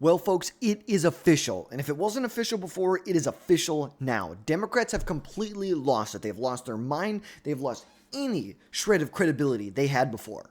Well, folks, it is official. And if it wasn't official before, it is official now. Democrats have completely lost it. They've lost their mind. They've lost any shred of credibility they had before.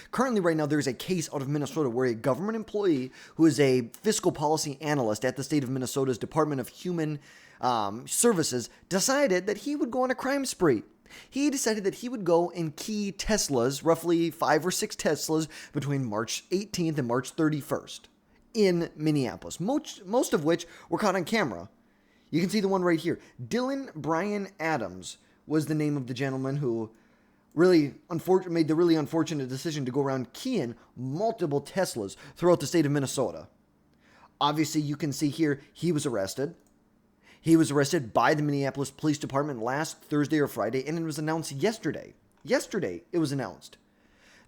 Currently, right now, there's a case out of Minnesota where a government employee who is a fiscal policy analyst at the state of Minnesota's Department of Human Services decided that he would go on a crime spree. He decided that he would go and key Teslas, roughly 5 or 6 Teslas, between March 18th and March 31st in Minneapolis, most of which were caught on camera. You can see the one right here. Dylan Brian Adams was the name of the gentleman who made the really unfortunate decision to go around keying multiple Teslas throughout the state of Minnesota. Obviously, you can see here he was arrested. He was arrested by the Minneapolis Police Department last Thursday or Friday, and it was announced yesterday. Yesterday, it was announced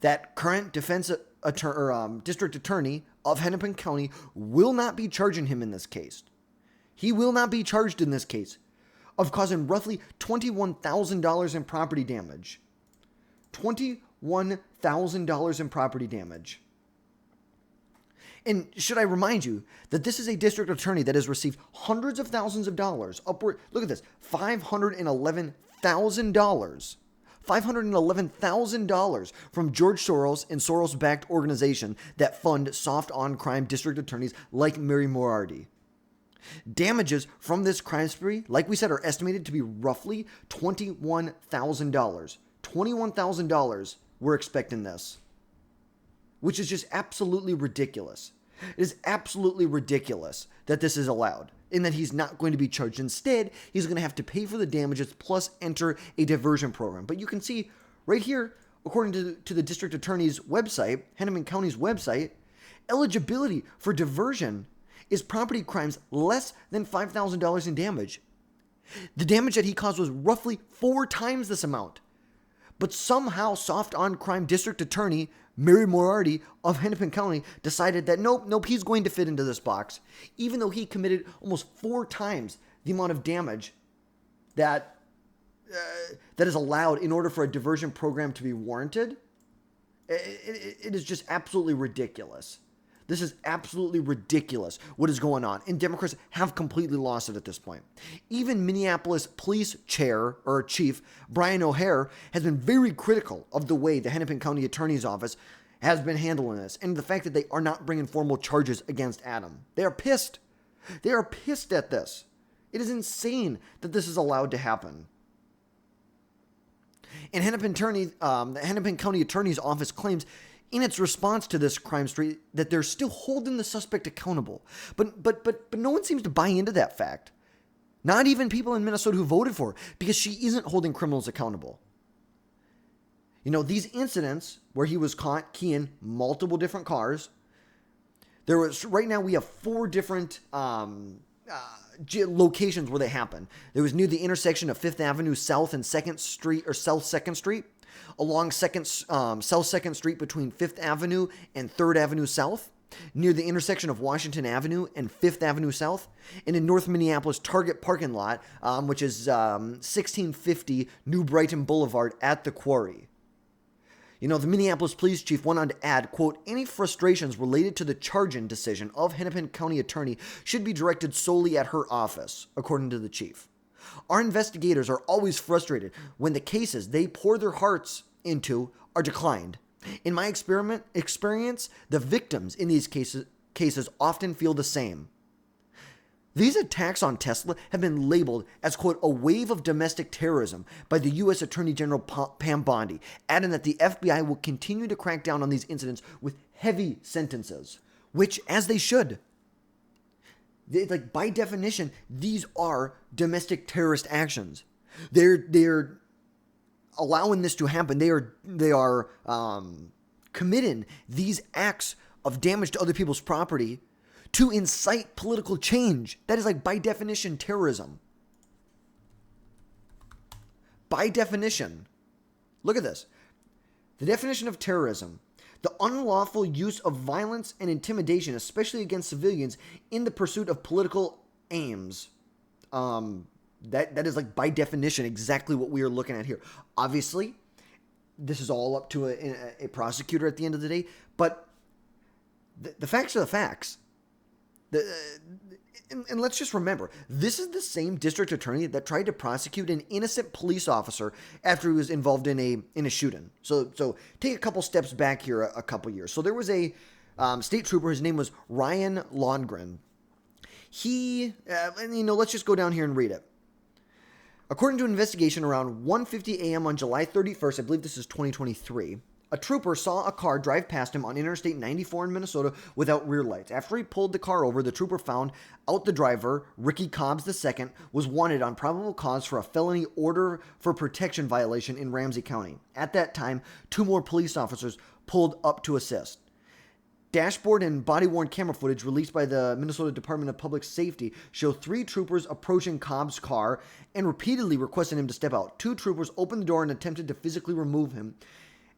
that current district attorney of Hennepin County will not be charging him in this case. He will not be charged in this case of causing roughly $21,000 in property damage. $21,000 in property damage. And should I remind you that this is a district attorney that has received hundreds of thousands of dollars, upward, look at this, $511,000. $511,000 from George Soros and Soros-backed organization that fund soft on-crime district attorneys like Mary Moriarty. Damages from this crime spree, like we said, are estimated to be roughly $21,000. $21,000 we're expecting this, which is just absolutely ridiculous. It is absolutely ridiculous that this is allowed and that he's not going to be charged. Instead, he's going to have to pay for the damages plus enter a diversion program. But you can see right here, according to the district attorney's website, Hennepin County's website, eligibility for diversion is property crimes less than $5,000 in damage. The damage that he caused was roughly 4 times this amount. But somehow soft on crime district attorney Mary Moriarty of Hennepin County decided that nope, he's going to fit into this box, even though he committed almost 4 times the amount of damage that is allowed in order for a diversion program to be warranted. It is just absolutely ridiculous. This is absolutely ridiculous what is going on. And Democrats have completely lost it at this point. Even Minneapolis Police Chief Brian O'Hare has been very critical of the way the Hennepin County Attorney's Office has been handling this and the fact that they are not bringing formal charges against Adam. They are pissed. They are pissed at this. It is insane that this is allowed to happen. And the Hennepin County Attorney's Office claims in its response to this crime spree that they're still holding the suspect accountable. But no one seems to buy into that fact. Not even people in Minnesota who voted for her, because she isn't holding criminals accountable. You know, these incidents where he was caught keying multiple different cars, right now we have 4 different locations where they happen. There was near the intersection of 5th Avenue South and 2nd Street, or South 2nd Street, along South 2nd Street between 5th Avenue and 3rd Avenue South, near the intersection of Washington Avenue and 5th Avenue South, and in North Minneapolis Target parking lot, which is 1650 New Brighton Boulevard at the Quarry. You know, the Minneapolis police chief went on to add, quote, any frustrations related to the charging decision of Hennepin County attorney should be directed solely at her office, according to the chief. Our investigators are always frustrated when the cases they pour their hearts into are declined. In my experience, the victims in these cases often feel the same. These attacks on Tesla have been labeled as, quote, a wave of domestic terrorism by the U.S. Attorney General Pam Bondi, adding that the FBI will continue to crack down on these incidents with heavy sentences, which, as they should. By definition, these are domestic terrorist actions. They're allowing this to happen. They are committing these acts of damage to other people's property to incite political change. That is, by definition, terrorism. By definition. Look at this. The definition of terrorism: the unlawful use of violence and intimidation, especially against civilians, in the pursuit of political aims. That is, by definition, exactly what we are looking at here. Obviously, this is all up to a prosecutor at the end of the day, but the facts are the facts. And let's just remember, this is the same district attorney that tried to prosecute an innocent police officer after he was involved in a shooting. So take a couple steps back here, a couple years. So there was a state trooper. His name was Ryan Longren. He, let's just go down here and read it. According to an investigation around 1:50 a.m. on July 31st, I believe this is 2023, a trooper saw a car drive past him on Interstate 94 in Minnesota without rear lights. After he pulled the car over, the trooper found out the driver, Ricky Cobbs II, was wanted on probable cause for a felony order for protection violation in Ramsey County. At that time, 2 more police officers pulled up to assist. Dashboard and body-worn camera footage released by the Minnesota Department of Public Safety show 3 troopers approaching Cobb's car and repeatedly requesting him to step out. 2 troopers opened the door and attempted to physically remove him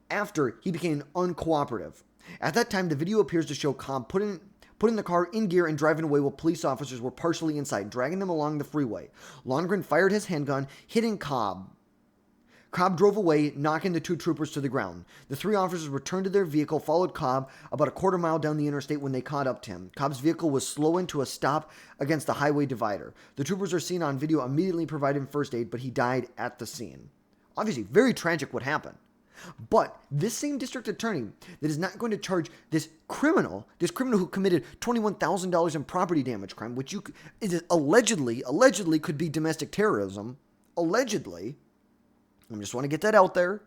after he became uncooperative. At that time, the video appears to show Cobb putting the car in gear and driving away while police officers were partially inside, dragging them along the freeway. Longren fired his handgun, hitting Cobb. Cobb drove away, knocking the 2 troopers to the ground. The 3 officers returned to their vehicle, followed Cobb about a quarter mile down the interstate when they caught up to him. Cobb's vehicle was slowing to a stop against the highway divider. The troopers are seen on video immediately providing first aid, but he died at the scene. Obviously, very tragic what happened. But this same district attorney that is not going to charge this criminal who committed $21,000 in property damage crime, which is allegedly could be domestic terrorism, allegedly. I just want to get that out there,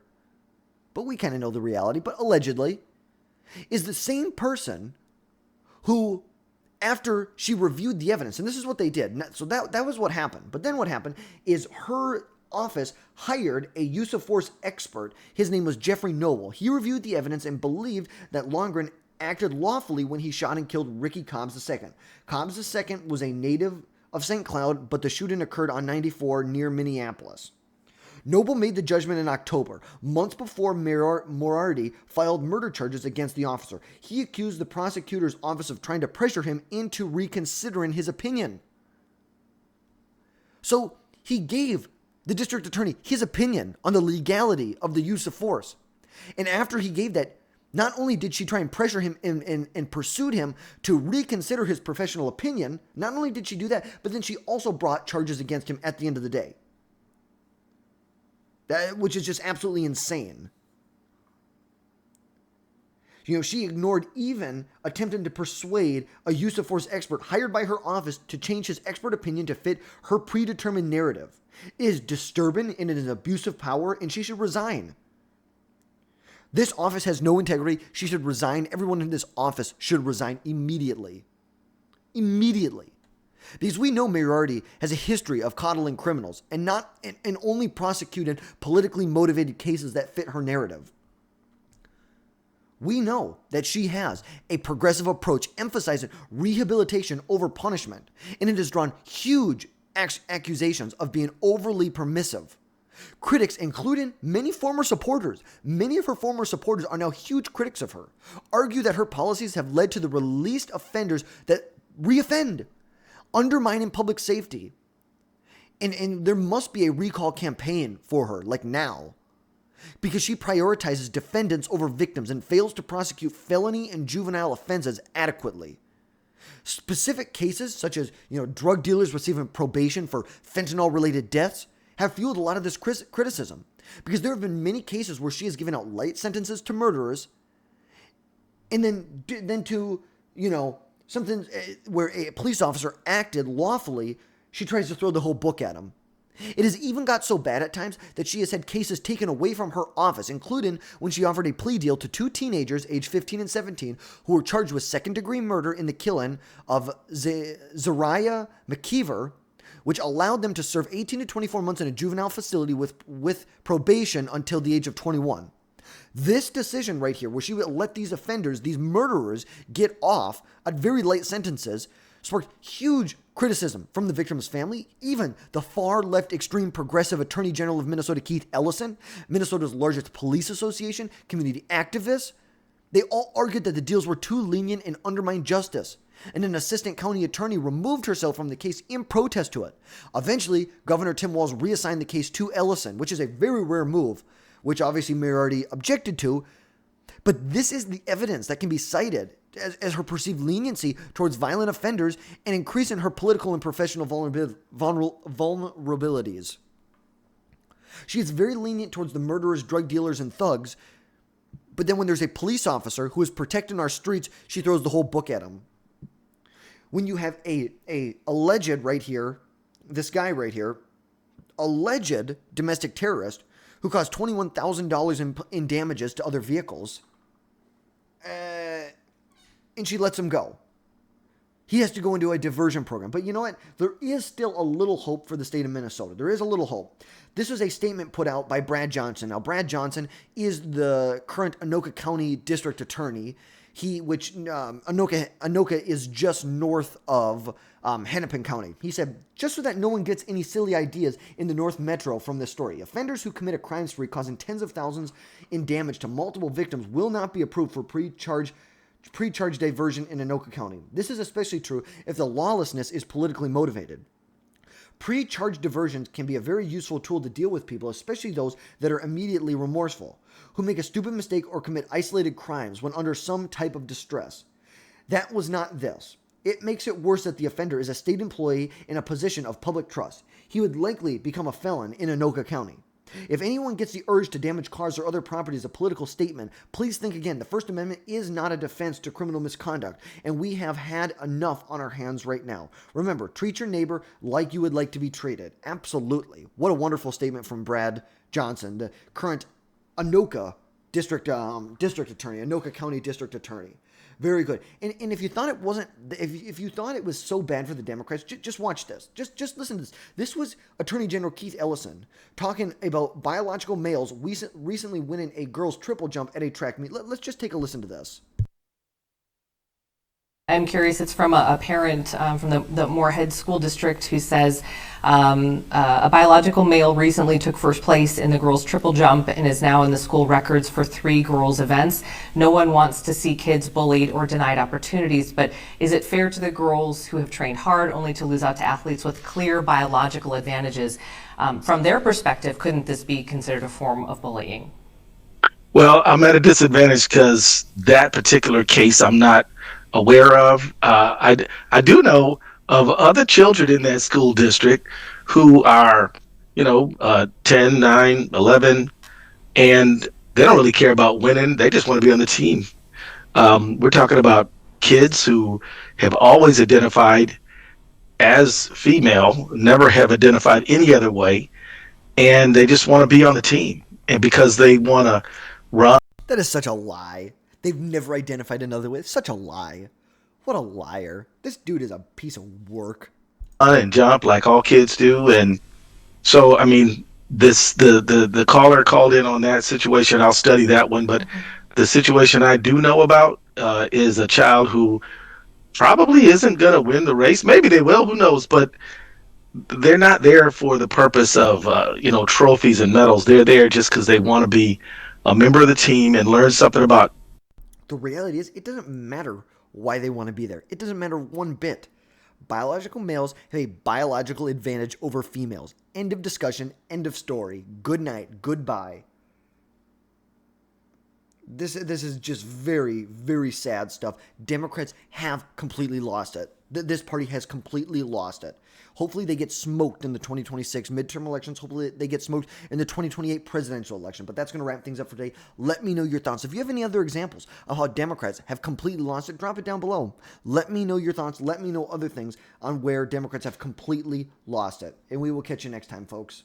but we kind of know the reality, but allegedly, is the same person who, after she reviewed the evidence, and this is what they did, so that was what happened. But then what happened is her office hired a use of force expert. His name was Jeffrey Noble. He reviewed the evidence and believed that Longren acted lawfully when he shot and killed Ricky Cobbs II. Cobbs II was a native of St. Cloud, but the shooting occurred on 94 near Minneapolis. Noble made the judgment in October, months before Moriarty filed murder charges against the officer. He accused the prosecutor's office of trying to pressure him into reconsidering his opinion. So he gave the district attorney his opinion on the legality of the use of force. And after he gave that, not only did she try and pressure him and pursued him to reconsider his professional opinion, not only did she do that, but then she also brought charges against him at the end of the day. Which is just absolutely insane. She ignored even attempting to persuade a use of force expert hired by her office to change his expert opinion to fit her predetermined narrative. It is disturbing and it is an abuse of power, and she should resign. This office has no integrity. She should resign. Everyone in this office should resign immediately. Immediately. Because we know Moriarty has a history of coddling criminals and only prosecuted politically motivated cases that fit her narrative. We know that she has a progressive approach emphasizing rehabilitation over punishment, and it has drawn huge accusations of being overly permissive. Critics, including many of her former supporters are now huge critics of her, argue that her policies have led to the released offenders that reoffend, undermining public safety. And there must be a recall campaign for her, like now, because she prioritizes defendants over victims and fails to prosecute felony and juvenile offenses adequately. Specific cases, such as drug dealers receiving probation for fentanyl-related deaths, have fueled a lot of this criticism, because there have been many cases where she has given out light sentences to murderers, and then to, something where a police officer acted lawfully, she tries to throw the whole book at him. It has even got so bad at times that she has had cases taken away from her office, including when she offered a plea deal to 2 teenagers aged 15 and 17 who were charged with second-degree murder in the killing of Zariah McKeever, which allowed them to serve 18 to 24 months in a juvenile facility with probation until the age of 21. This decision right here, where she would let these offenders, these murderers, get off at very light sentences, sparked huge criticism from the victim's family. Even the far-left extreme progressive Attorney General of Minnesota, Keith Ellison, Minnesota's largest police association, community activists, they all argued that the deals were too lenient and undermined justice. And an assistant county attorney removed herself from the case in protest to it. Eventually, Governor Tim Walz reassigned the case to Ellison, which is a very rare move, which obviously Moriarty objected to. But this is the evidence that can be cited as her perceived leniency towards violent offenders and increase in her political and professional vulnerabilities. She is very lenient towards the murderers, drug dealers, and thugs, but then when there's a police officer who is protecting our streets, she throws the whole book at him. When you have a alleged right here, this guy right here, alleged domestic terrorist who caused $21,000 in damages to other vehicles, and she lets him go. He has to go into a diversion program. But you know what? There is still a little hope for the state of Minnesota. There is a little hope. This was a statement put out by Brad Johnson. Now, Brad Johnson is the current Anoka County District Attorney. Anoka is just north of Hennepin County. He said, just so that no one gets any silly ideas in the North Metro from this story, offenders who commit a crime spree causing tens of thousands in damage to multiple victims will not be approved for pre-charge diversion in Anoka County. This is especially true if the lawlessness is politically motivated. Pre-charge diversions can be a very useful tool to deal with people, especially those that are immediately remorseful, who make a stupid mistake or commit isolated crimes when under some type of distress. That was not this. It makes it worse that the offender is a state employee in a position of public trust. He would likely become a felon in Anoka County. If anyone gets the urge to damage cars or other property as a political statement, please think again. The First Amendment is not a defense to criminal misconduct, and we have had enough on our hands right now. Remember, treat your neighbor like you would like to be treated. Absolutely. What a wonderful statement from Brad Johnson, the current Anoka District Attorney, Anoka County District Attorney. Very good. And if you thought it wasn't, if you thought it was so bad for the Democrats, just watch this. Just listen to this. This was Attorney General Keith Ellison talking about biological males recently winning a girls' triple jump at a track meet. Let's just take a listen to this. I'm curious, it's from a parent from the Moorhead School District who says a biological male recently took first place in the girls' triple jump and is now in the school records for 3 girls' events. No one wants to see kids bullied or denied opportunities, but is it fair to the girls who have trained hard only to lose out to athletes with clear biological advantages? From their perspective, couldn't this be considered a form of bullying? Well, I'm at a disadvantage because that particular case I'm not aware of. I do know of other children in that school district who are, 10, 9, 11, and they don't really care about winning. They just want to be on the team. We're talking about kids who have always identified as female, never have identified any other way, and they just want to be on the team. And because they want to run. That is such a lie. They've never identified another way. It's such a lie. What a liar. This dude is a piece of work. And jump like all kids do. And so, I mean, the caller called in on that situation. I'll study that one. But the situation I do know about is a child who probably isn't going to win the race. Maybe they will. Who knows? But they're not there for the purpose of, trophies and medals. They're there just because they want to be a member of the team and learn something about. The reality is, it doesn't matter why they want to be there. It doesn't matter one bit. Biological males have a biological advantage over females. End of discussion. End of story. Good night. Goodbye. This is just very, very sad stuff. Democrats have completely lost it. This party has completely lost it. Hopefully they get smoked in the 2026 midterm elections. Hopefully they get smoked in the 2028 presidential election. But that's going to wrap things up for today. Let me know your thoughts. If you have any other examples of how Democrats have completely lost it, drop it down below. Let me know your thoughts. Let me know other things on where Democrats have completely lost it. And we will catch you next time, folks.